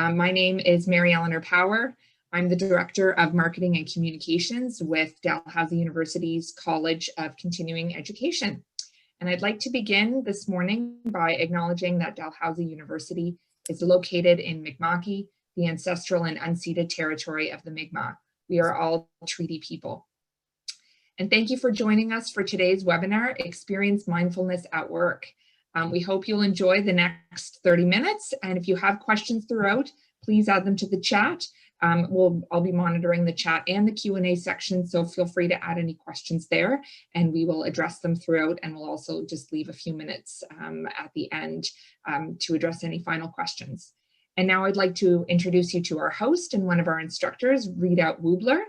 My name is Mary Eleanor Power. I'm the Director of Marketing and Communications with Dalhousie University's College of Continuing Education. And I'd like to begin this morning by acknowledging that Dalhousie University is located in Mi'kmaq, the ancestral and unceded territory of the Mi'kmaq. We are all treaty people. And thank you for joining us for today's webinar, Experience Mindfulness at Work. We hope you'll enjoy the next 30 minutes. And if you have questions throughout, please add them to the chat. I'll be monitoring the chat and the Q&A section, so feel free to add any questions there and we will address them throughout, and we'll also just leave a few minutes at the end to address any final questions. And now I'd like to introduce you to our host and one of our instructors, Rita Wuebbeler.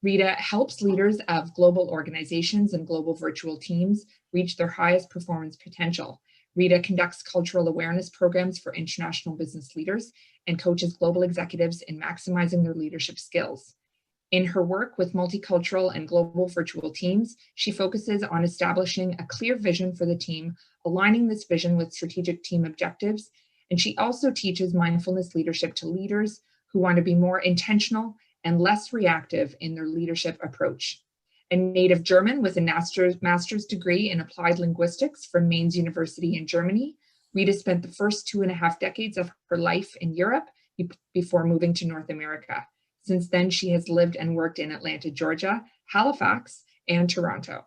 Rita helps leaders of global organizations and global virtual teams reach their highest performance potential. Rita conducts cultural awareness programs for international business leaders and coaches global executives in maximizing their leadership skills. In her work with multicultural and global virtual teams, she focuses on establishing a clear vision for the team, aligning this vision with strategic team objectives, and she also teaches mindfulness leadership to leaders who want to be more intentional and less reactive in their leadership approach. A native German with a master's degree in applied linguistics from Mainz University in Germany, Rita spent the first 2.5 decades of her life in Europe before moving to North America. Since then, she has lived and worked in Atlanta, Georgia, Halifax, and Toronto.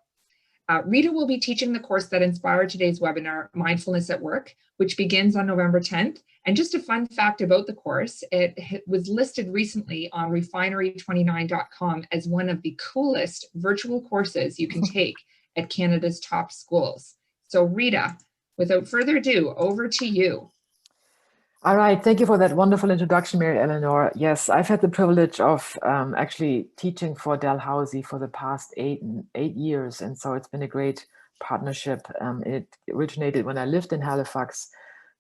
Rita will be teaching the course that inspired today's webinar, Mindfulness at Work, which begins on November 10th. And just a fun fact about the course, it was listed recently on refinery29.com as one of the coolest virtual courses you can take at Canada's top schools. So Rita, without further ado, over to you. All right, thank you for that wonderful introduction, Mary Eleanor. Yes, I've had the privilege of actually teaching for Dalhousie for the past eight years, and so it's been a great partnership. It originated when I lived in Halifax.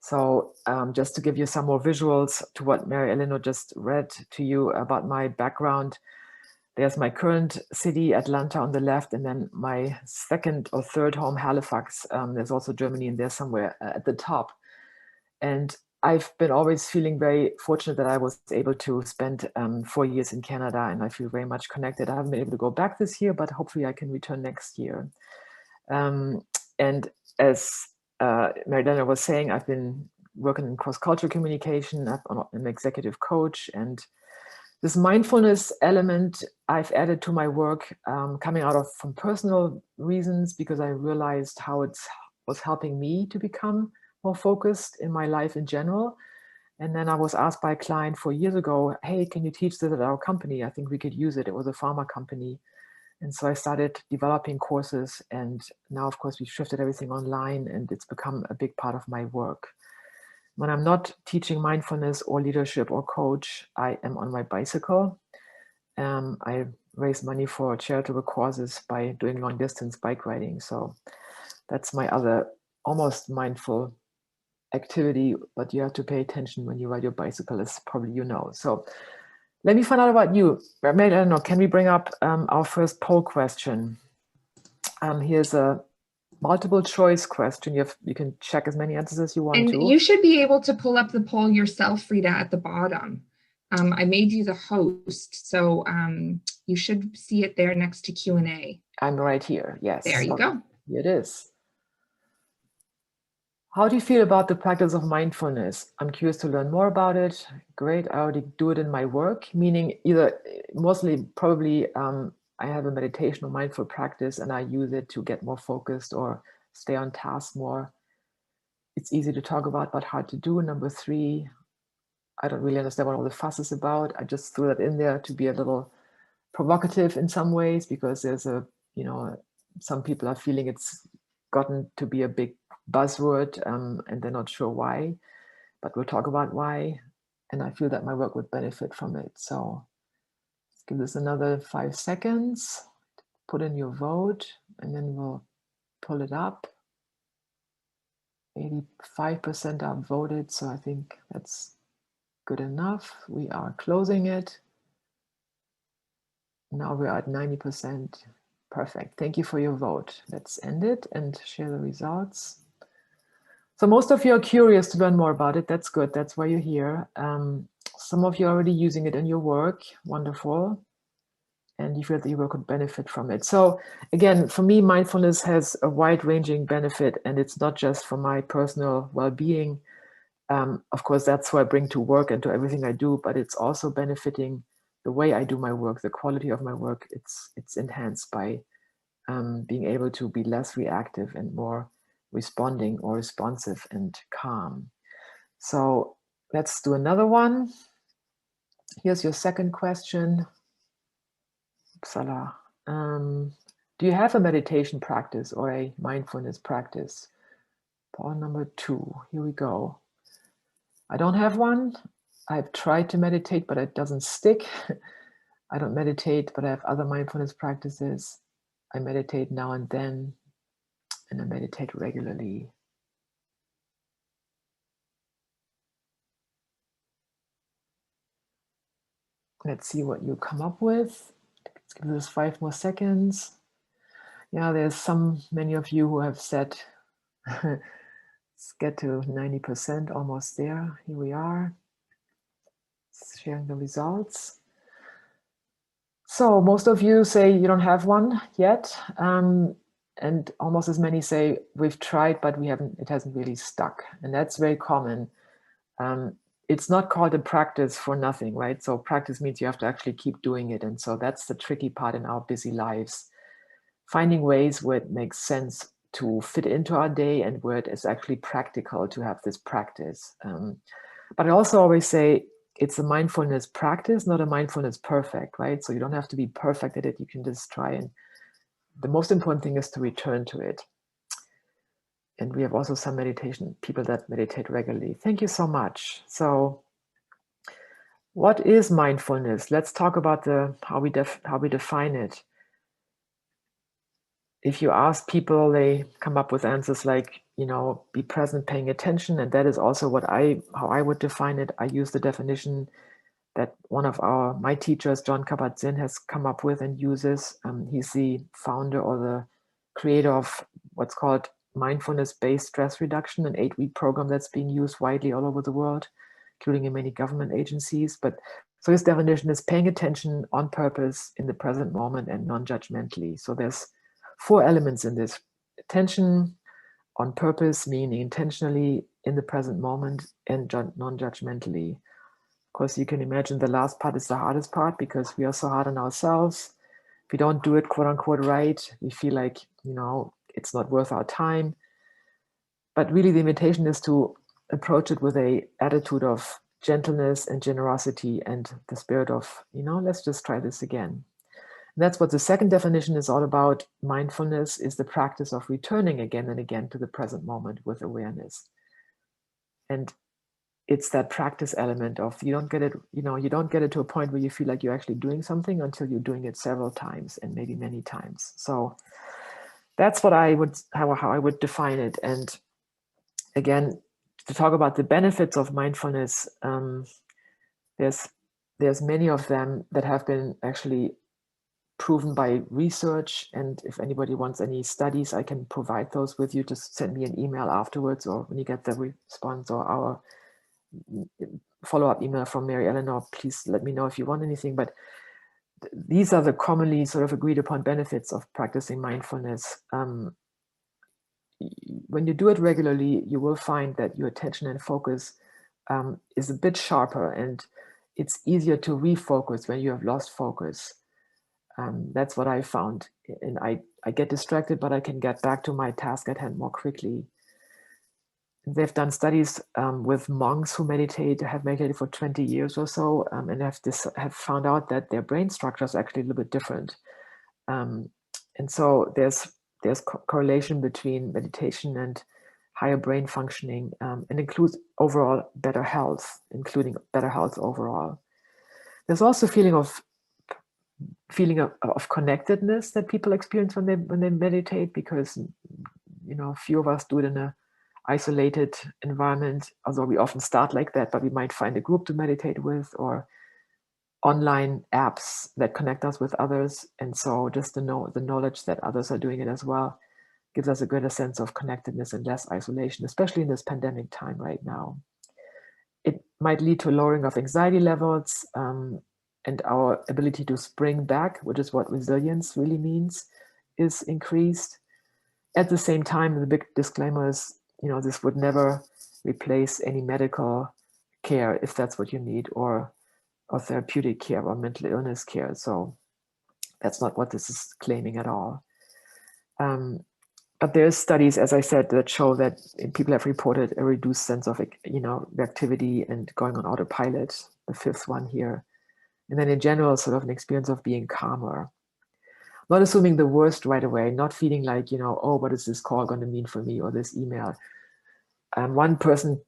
So just to give you some more visuals to what Mary Eleanor just read to you about my background, there's my current city, Atlanta, on the left, and then my second or third home, Halifax. There's also Germany in there somewhere at the top. And I've been always feeling very fortunate that I was able to spend 4 years in Canada, and I feel very much connected. I haven't been able to go back this year, but hopefully I can return next year. And as Mary Eleanor was saying, I've been working in cross-cultural communication. I'm an executive coach, and this mindfulness element I've added to my work coming out of from personal reasons, because I realized how it was helping me to become more focused in my life in general. And then I was asked by a client 4 years ago, hey, can you teach this at our company? I think we could use it. It was a pharma company. And so I started developing courses, and now, of course, we've shifted everything online, and it's become a big part of my work. When I'm not teaching mindfulness or leadership or coach, I am on my bicycle. I raise money for charitable causes by doing long distance bike riding. So that's my other almost mindful activity, but you have to pay attention when you ride your bicycle, as probably you know. So let me find out about you. Mary Eleanor, can we bring up our first poll question? Here's a multiple choice question. You can check as many answers as you want to. And you should be able to pull up the poll yourself, Rita, at the bottom. I made you the host, so you should see it there next to Q&A. I'm right here, yes. There you go. Here it is. How do you feel about the practice of mindfulness? I'm curious to learn more about it. Great, I already do it in my work, meaning either mostly probably I have a meditation or mindful practice and I use it to get more focused or stay on task more. It's easy to talk about, but hard to do. Number 3, I don't really understand what all the fuss is about. I just threw that in there to be a little provocative in some ways, because there's some people are feeling it's gotten to be a big buzzword and they're not sure why, but we'll talk about why. And I feel that my work would benefit from it. So let's give this another 5 seconds, put in your vote, and then we'll pull it up. 85% are voted, so I think that's good enough. We are closing it. Now we're at 90%. Perfect. Thank you for your vote. Let's end it and share the results. So most of you are curious to learn more about it. That's good. That's why you're here. Some of you are already using it in your work. Wonderful. And you feel that your work could benefit from it. So again, for me, mindfulness has a wide-ranging benefit, and it's not just for my personal well-being. Of course, that's what I bring to work and to everything I do, but it's also benefiting the way I do my work, the quality of my work. It's enhanced by being able to be less reactive and more responding or responsive and calm. So let's do another one. Here's your second question. Uppsala. Do you have a meditation practice or a mindfulness practice? Paul number 2. Here we go. I don't have one. I've tried to meditate, but it doesn't stick. I don't meditate, but I have other mindfulness practices. I meditate now and then, and I meditate regularly. Let's see what you come up with. Let's give this 5 more seconds. Yeah, there's many of you who have said, let's get to 90%, almost there. Here we are, sharing the results. So most of you say you don't have one yet. And almost as many say we've tried, but it hasn't really stuck. And that's very common. It's not called a practice for nothing, right? So practice means you have to actually keep doing it. And so that's the tricky part in our busy lives. Finding ways where it makes sense to fit into our day and where it is actually practical to have this practice. But I also always say it's a mindfulness practice, not a mindfulness perfect, right? So you don't have to be perfect at it. You can just try, and the most important thing is to return to it. And we have also some meditation people that meditate regularly. Thank you so much. So what is mindfulness? Let's talk about how we define it. If you ask people, they come up with answers like, be present, paying attention. And that is also how I would define it. I use the definition that one of my teachers, John Kabat-Zinn, has come up with and uses. He's the founder or the creator of what's called mindfulness-based stress reduction, an 8-week program that's being used widely all over the world, including in many government agencies. So his definition is paying attention on purpose in the present moment and non-judgmentally. So there's 4 elements in this: attention on purpose, meaning intentionally in the present moment, and non-judgmentally. Of course, you can imagine the last part is the hardest part because we are so hard on ourselves. If we don't do it, quote unquote, right, we feel like, it's not worth our time. But really the invitation is to approach it with an attitude of gentleness and generosity and the spirit of, let's just try this again. And that's what the second definition is all about. Mindfulness is the practice of returning again and again to the present moment with awareness. And it's that practice element of you don't get it to a point where you feel like you're actually doing something until you're doing it several times and maybe many times. So that's what how I would define it. And again, to talk about the benefits of mindfulness, there's many of them that have been actually proven by research. And if anybody wants any studies, I can provide those with you. Just send me an email afterwards, or when you get the response or our follow-up email from Mary Eleanor, please let me know if you want anything. But these are the commonly sort of agreed upon benefits of practicing mindfulness. When you do it regularly, you will find that your attention and focus is a bit sharper, and it's easier to refocus when you have lost focus. That's what I found. And I get distracted, but I can get back to my task at hand more quickly. They've done studies with monks who have meditated for 20 years or so, and have found out that their brain structure is actually a little bit different. And so there's correlation between meditation and higher brain functioning, and includes overall better health, including better health overall. There's also feeling of connectedness that people experience when they meditate, because few of us do it in a isolated environment, although we often start like that, but we might find a group to meditate with or online apps that connect us with others. And so just the knowledge that others are doing it as well gives us a greater sense of connectedness and less isolation, especially in this pandemic time right now. It might lead to a lowering of anxiety levels and our ability to spring back, which is what resilience really means, is increased. At the same time, the big disclaimer is, this would never replace any medical care if that's what you need, or therapeutic care or mental illness care. So that's not what this is claiming at all. But there's studies, as I said, that show that people have reported a reduced sense of, reactivity and going on autopilot, the fifth one here. And then in general, sort of an experience of being calmer. Not assuming the worst right away, not feeling like, oh, what is this call going to mean for me, or this email. One person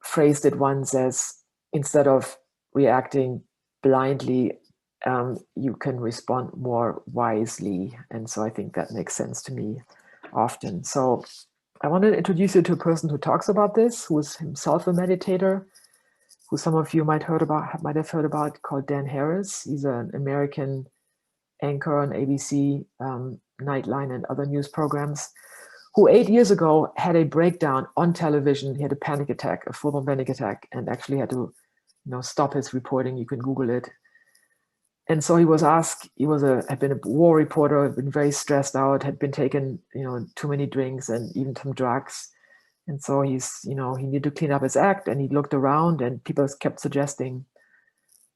phrased it once as, instead of reacting blindly, you can respond more wisely. And so I think that makes sense to me often. So I want to introduce you to a person who talks about this, who is himself a meditator, who some of you might have heard about, called Dan Harris. He's an American anchor on ABC, Nightline, and other news programs, who 8 years ago had a breakdown on television. He had a panic attack, a full-blown panic attack, and actually had to stop his reporting. You can Google it. And so he was asked, had been a war reporter, had been very stressed out, had been taking, too many drinks and even some drugs. And so he needed to clean up his act, and he looked around and people kept suggesting,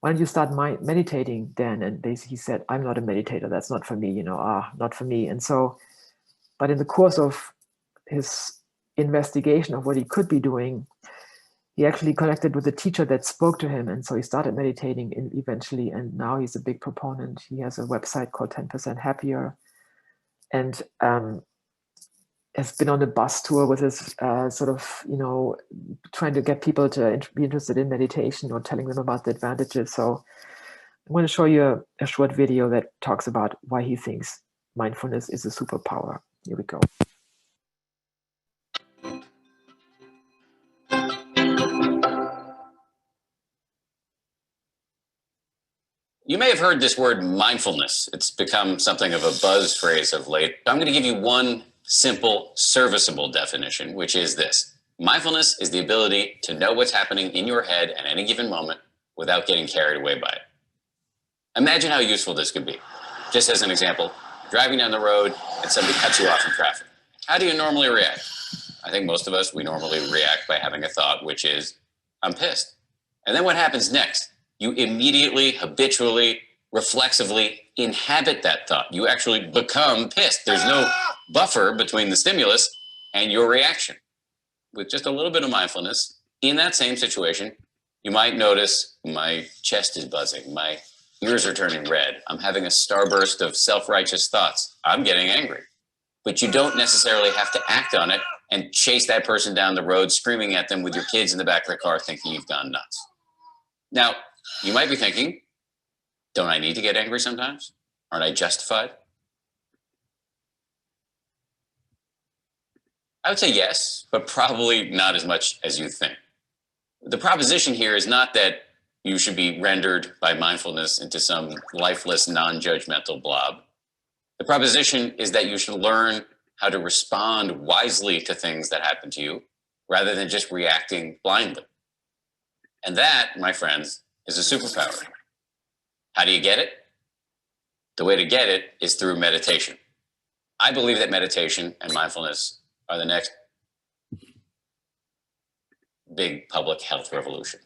why don't you start meditating, Dan? And he said, I'm not a meditator. That's not for me, not for me. And so, but in the course of his investigation of what he could be doing, he actually connected with a teacher that spoke to him. And so he started meditating eventually. And now he's a big proponent. He has a website called 10% Happier. And has been on a bus tour with his trying to get people to be interested in meditation or telling them about the advantages. So I'm going to show you a short video that talks about why he thinks mindfulness is a superpower. Here we go. You may have heard this word mindfulness. It's become something of a buzz phrase of late. I'm going to give you one simple, serviceable definition, which is this. Mindfulness is the ability to know what's happening in your head at any given moment without getting carried away by it. Imagine how useful this could be. Just as an example, driving down the road and somebody cuts you off in traffic. How do you normally react? I think most of us, we normally react by having a thought, which is, I'm pissed. And then what happens next? You immediately, habitually, reflexively inhabit that thought. You actually become pissed. There's no buffer between the stimulus and your reaction. With just a little bit of mindfulness, in that same situation, you might notice my chest is buzzing, my ears are turning red, I'm having a starburst of self-righteous thoughts, I'm getting angry. But you don't necessarily have to act on it and chase that person down the road, screaming at them with your kids in the back of the car thinking you've gone nuts. Now, you might be thinking, don't I need to get angry sometimes? Aren't I justified? I would say yes, but probably not as much as you think. The proposition here is not that you should be rendered by mindfulness into some lifeless, non-judgmental blob. The proposition is that you should learn how to respond wisely to things that happen to you rather than just reacting blindly. And that, my friends, is a superpower. How do you get it? The way to get it is through meditation. I believe that meditation and mindfulness are the next big public health revolution.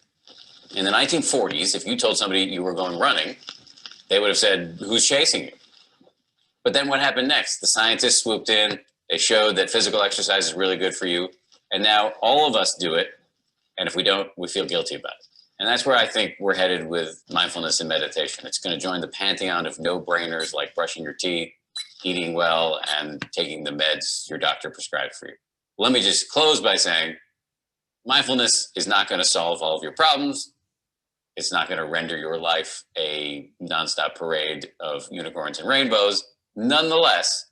In the 1940s, if you told somebody you were going running, they would have said, who's chasing you? But then what happened next? The scientists swooped in, they showed that physical exercise is really good for you, and now all of us do it, and if we don't, we feel guilty about it. And that's where I think we're headed with mindfulness and meditation. It's going to join the pantheon of no-brainers like brushing your teeth, eating well, and taking the meds your doctor prescribed for you. Let me just close by saying, mindfulness is not going to solve all of your problems. It's not going to render your life a nonstop parade of unicorns and rainbows. Nonetheless,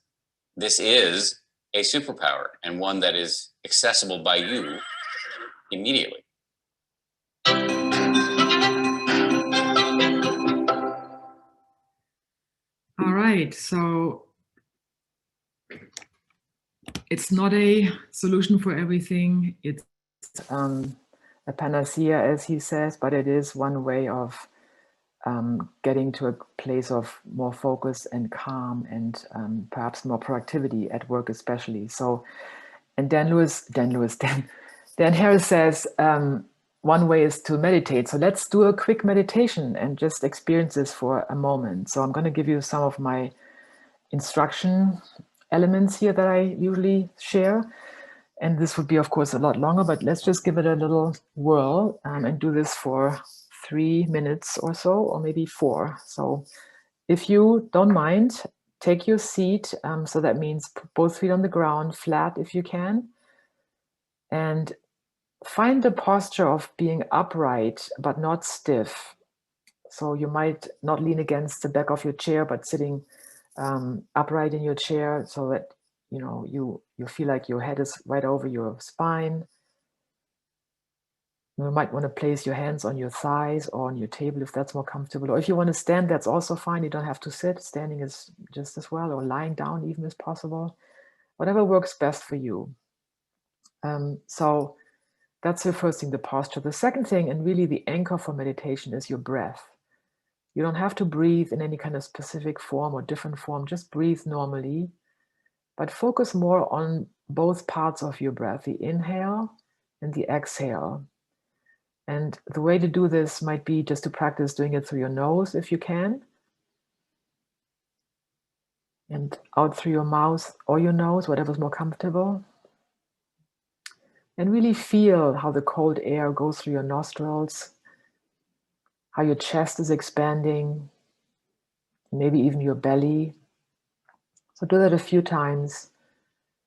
this is a superpower and one that is accessible by you immediately. All right, so it's not a solution for everything. It's a panacea, as he says, but it is one way of getting to a place of more focus and calm and perhaps more productivity at work, especially. So, and Dan Harris says one way is to meditate. So let's do a quick meditation and just experience this for a moment. So I'm going to give you some of my instruction elements here that I usually share. And this would be, of course, a lot longer, but let's just give it a little whirl and do this for 3 minutes or so, or maybe 4. So if you don't mind, take your seat. So that means put both feet on the ground, flat if you can. And find the posture of being upright, but not stiff. So you might not lean against the back of your chair, but sitting upright in your chair so that you feel like your head is right over your spine. You might want to place your hands on your thighs or on your table if that's more comfortable. Or if you want to stand, that's also fine. You don't have to sit. Standing is just as well, or lying down even is possible. Whatever works best for you. So that's the first thing, the posture. The second thing, and really the anchor for meditation, is your breath. You don't have to breathe in any kind of specific form or different form. Just breathe normally, but focus more on both parts of your breath, the inhale and the exhale. And the way to do this might be just to practice doing it through your nose if you can, and out through your mouth or your nose, whatever's more comfortable. And really feel how the cold air goes through your nostrils, how your chest is expanding, maybe even your belly. So do that a few times.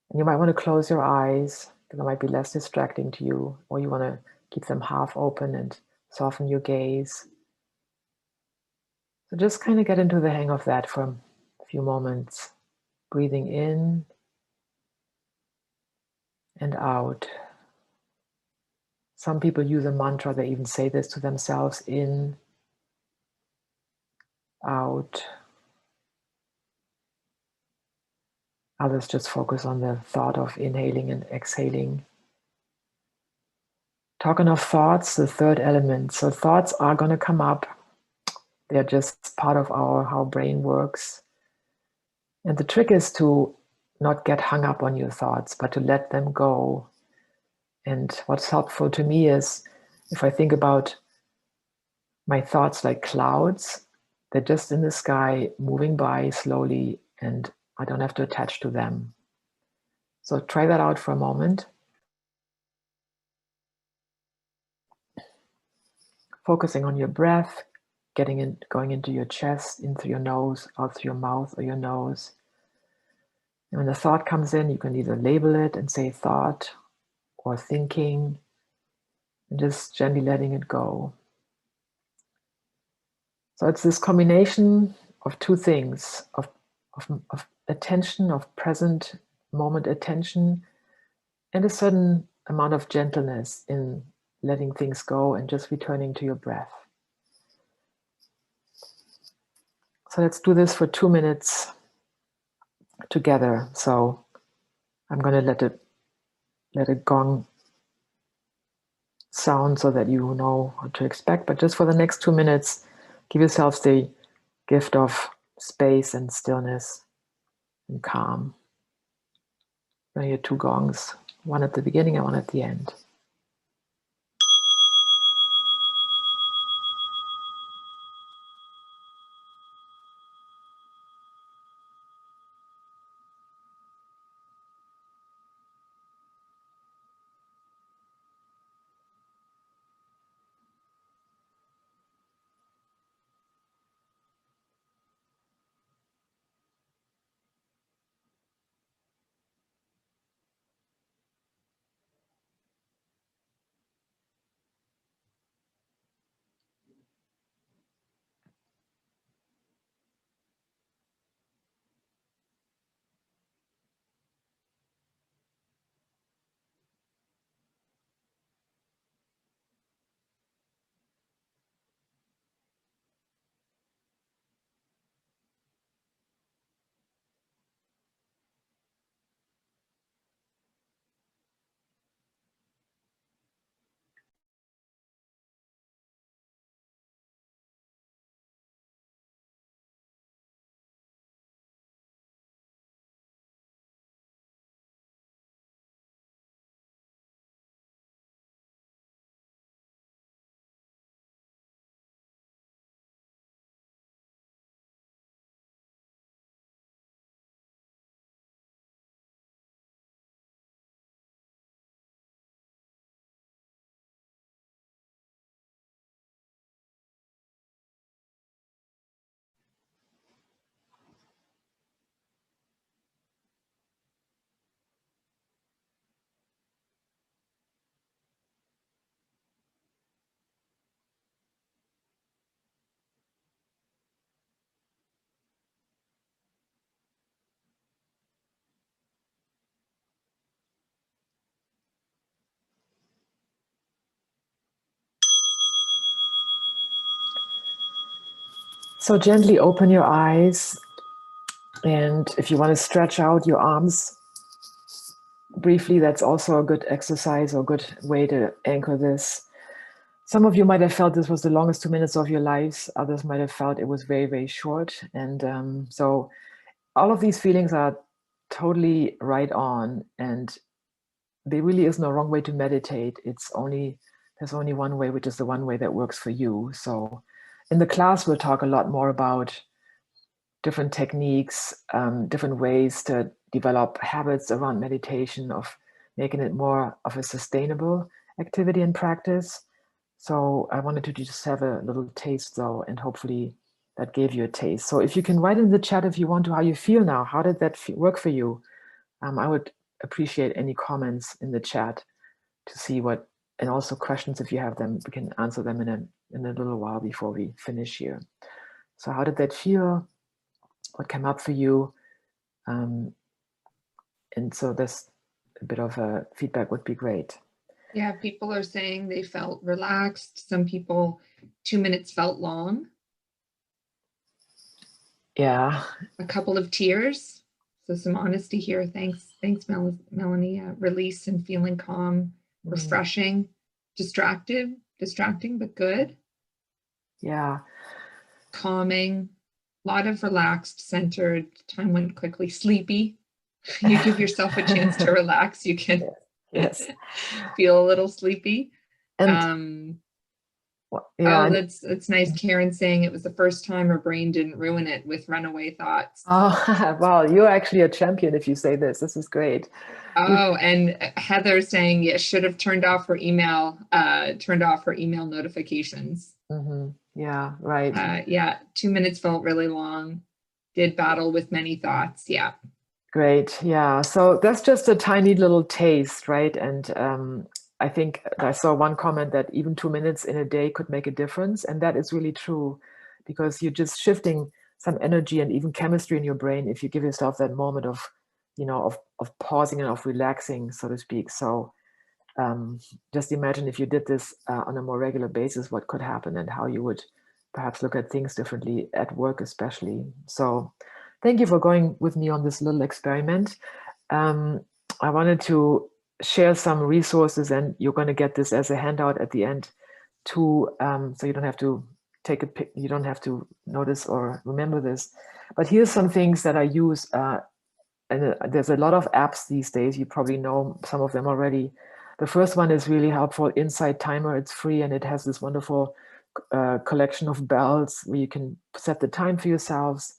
And you might want to close your eyes, because it might be less distracting to you, or you want to keep them half open and soften your gaze. So just kind of get into the hang of that for a few moments, breathing in and out. Some people use a mantra, they even say this to themselves: in, out. Others just focus on the thought of inhaling and exhaling. Talking of thoughts, the third element. So thoughts are going to come up. They're just part of how brain works. And the trick is to not get hung up on your thoughts, but to let them go. And what's helpful to me is if I think about my thoughts like clouds, they're just in the sky, moving by slowly, and I don't have to attach to them. So try that out for a moment. Focusing on your breath, going into your chest, in through your nose, out through your mouth or your nose. And when the thought comes in, you can either label it and say thought or thinking, and just gently letting it go. So it's this combination of two things, of attention, of present moment attention, and a certain amount of gentleness in letting things go and just returning to your breath. So let's do this for 2 minutes together. So I'm going to let a gong sound so that you know what to expect. But just for the next 2 minutes, give yourselves the gift of space and stillness and calm. You're going to hear 2 gongs, one at the beginning and one at the end. So gently open your eyes, and if you want to stretch out your arms briefly, that's also a good exercise or good way to anchor this. Some of you might have felt this was the longest 2 minutes of your lives. Others might have felt it was very, very short. And so all of these feelings are totally right on, and there really is no wrong way to meditate. There's only one way, which is the one way that works for you. So in the class, we'll talk a lot more about different techniques, different ways to develop habits around meditation, of making it more of a sustainable activity and practice. So I wanted to just have a little taste though, and hopefully that gave you a taste. So if you can write in the chat if you want to, how you feel now, how did that work for you? I would appreciate any comments in the chat to see what, and also questions if you have them, we can answer them in a little while before we finish here. So how did that feel? What came up for you? And so this, a bit of a feedback would be great. Yeah, people are saying they felt relaxed. Some people, 2 minutes felt long. Yeah. A couple of tears. So some honesty here. Thanks, Melanie. Release and feeling calm, refreshing, distracting, but good. Yeah. Calming, a lot of relaxed, centered. Time went quickly. Sleepy. You give yourself a chance to relax. You can yes. feel a little sleepy. And yeah, oh, that's nice. Karen saying it was the first time her brain didn't ruin it with runaway thoughts. Oh, well, you're actually a champion if you say this. This is great. Oh, and Heather saying, yeah, should have turned off her email notifications. Mm-hmm. Yeah, right. Yeah, 2 minutes felt really long. Did battle with many thoughts. Yeah. Great. Yeah. So that's just a tiny little taste, right? And I think I saw one comment that even 2 minutes in a day could make a difference. And that is really true, because you're just shifting some energy and even chemistry in your brain if you give yourself that moment of, of pausing and of relaxing, so to speak. So just imagine if you did this on a more regular basis, what could happen and how you would perhaps look at things differently at work, especially. So thank you for going with me on this little experiment. I wanted to share some resources, and you're going to get this as a handout at the end too, so you don't have to you don't have to notice or remember this. But here's some things that I use, and there's a lot of apps these days. You probably know some of them already. The first one is really helpful, Insight Timer. It's free, and it has this wonderful collection of bells where you can set the time for yourselves.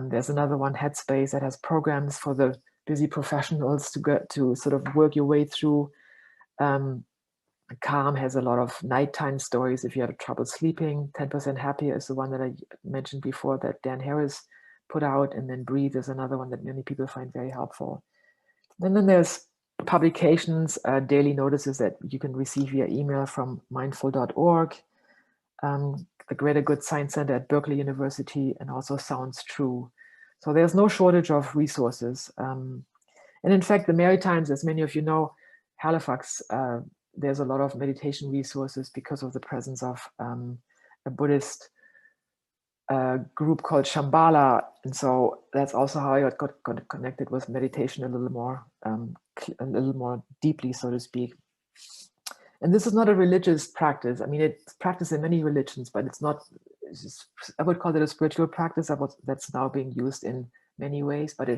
There's another one, Headspace, that has programs for the busy professionals to get to sort of work your way through. Calm has a lot of nighttime stories if you have trouble sleeping. 10% Happier is the one that I mentioned before that Dan Harris put out. And then Breathe is another one that many people find very helpful. And then there's publications, daily notices that you can receive via email from mindful.org, the Greater Good Science Center at Berkeley University, and also Sounds True. So there's no shortage of resources. And in fact, the Maritimes, as many of you know, Halifax, there's a lot of meditation resources because of the presence of a Buddhist group called Shambhala. And so that's also how I got connected with meditation a little more deeply, so to speak. And this is not a religious practice. I mean, it's practiced in many religions, but it's not, I would call it a spiritual practice that's now being used in many ways, but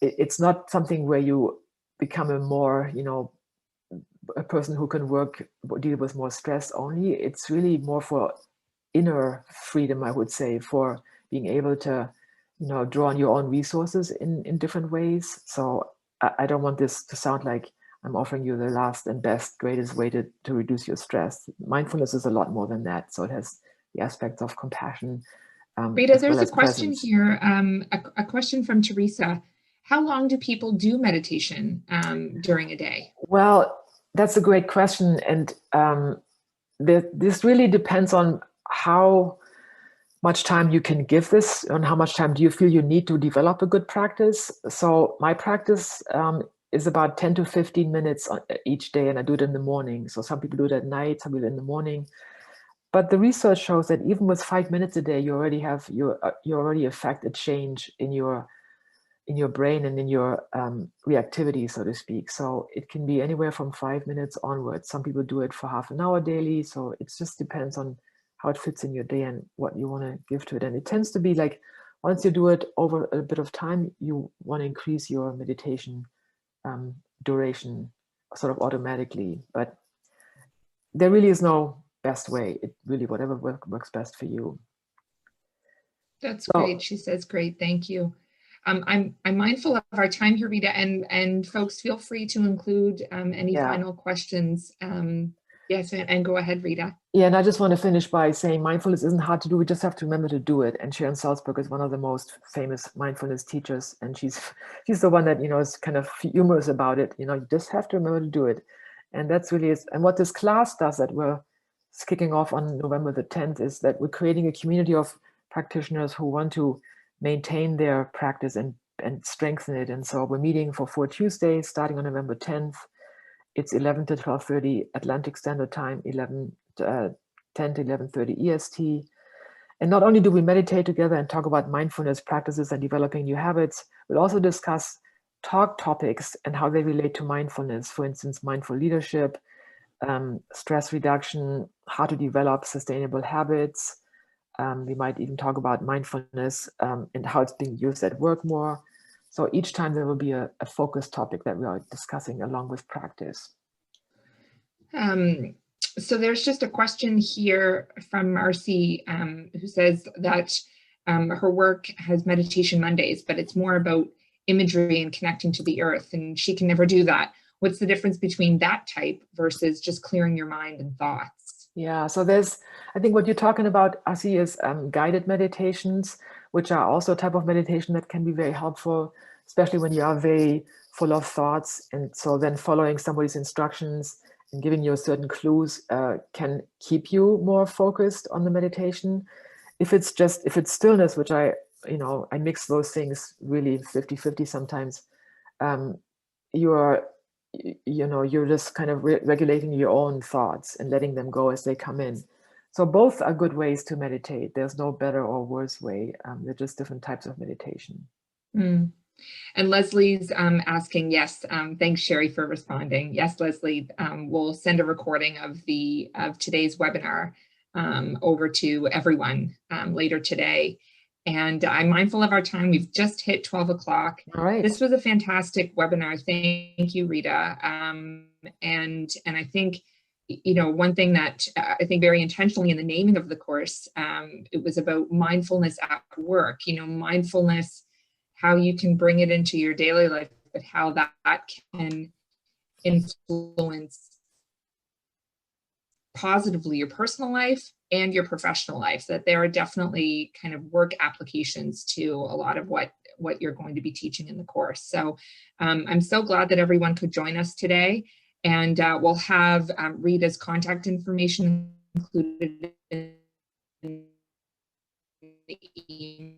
it's not something where you become a more, a person who can deal with more stress only. It's really more for inner freedom, I would say, for being able to, draw on your own resources in different ways. So I don't want this to sound like I'm offering you the last and best, greatest way to reduce your stress. Mindfulness is a lot more than that. So it has the aspects of compassion. Rita, there's a question here, a question from Teresa. How long do people do meditation during a day? Well, that's a great question. And this really depends on how much time you can give this, and how much time do you feel you need to develop a good practice. So my practice is about 10 to 15 minutes each day, and I do it in the morning. So some people do it at night, some people in the morning. But the research shows that even with 5 minutes a day, you already affect a change in your brain and in your reactivity, so to speak. So it can be anywhere from 5 minutes onwards. Some people do it for half an hour daily. So it just depends on how it fits in your day and what you want to give to it. And it tends to be like, once you do it over a bit of time, you want to increase your meditation duration sort of automatically. But there really is no best way. It really, whatever works best for you. That's great. She says, great, thank you. I'm mindful of our time here, Rita, and folks, feel free to include any final questions. Yes, and go ahead, Rita. Yeah, and I just want to finish by saying mindfulness isn't hard to do. We just have to remember to do it. And Sharon Salzberg is one of the most famous mindfulness teachers, and she's the one that, is kind of humorous about it. You just have to remember to do it, and that's really is. And what this class does that we're kicking off on November the 10th is that we're creating a community of practitioners who want to maintain their practice and strengthen it. And so we're meeting for 4 Tuesdays starting on November 10th. It's 11 to 12:30 Atlantic Standard Time, 10 to 11:30 EST. And not only do we meditate together and talk about mindfulness practices and developing new habits, we'll also discuss talk topics and how they relate to mindfulness. For instance, mindful leadership, stress reduction, how to develop sustainable habits. We might even talk about mindfulness and how it's being used at work more. So each time there will be a focused topic that we are discussing along with practice. So there's just a question here from Marcy who says that her work has meditation Mondays, but it's more about imagery and connecting to the earth, and she can never do that. What's the difference between that type versus just clearing your mind and thoughts? Yeah, so I think what you're talking about, Asi, is guided meditations, which are also a type of meditation that can be very helpful, especially when you are very full of thoughts. And so then following somebody's instructions and giving you certain clues can keep you more focused on the meditation. If it's stillness, which I mix those things really 50-50 sometimes, you're just kind of regulating your own thoughts and letting them go as they come in. So both are good ways to meditate. There's no better or worse way. They're just different types of meditation. Mm. And Leslie's asking, yes, thanks, Sherry, for responding. Yes, Leslie, we'll send a recording of today's webinar over to everyone later today. And I'm mindful of our time. We've just hit 12 o'clock. All right. This was a fantastic webinar. Thank you, Rita. And I think, one thing that I think very intentionally in the naming of the course, it was about mindfulness at work, mindfulness, how you can bring it into your daily life, but how that can influence positively your personal life and your professional life, that there are definitely kind of work applications to a lot of what you're going to be teaching in the course. So I'm so glad that everyone could join us today, and we'll have Rita's contact information included in the email.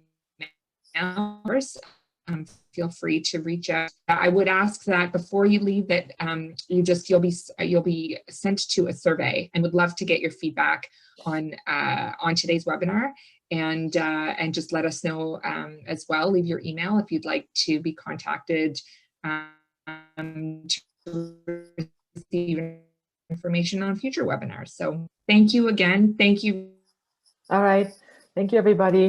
Feel free to reach out. I would ask that before you leave that you'll be sent to a survey, and would love to get your feedback on today's webinar, and just let us know as well. Leave your email if you'd like to be contacted to receive information on future webinars. So thank you again. Thank you. All right. Thank you, everybody.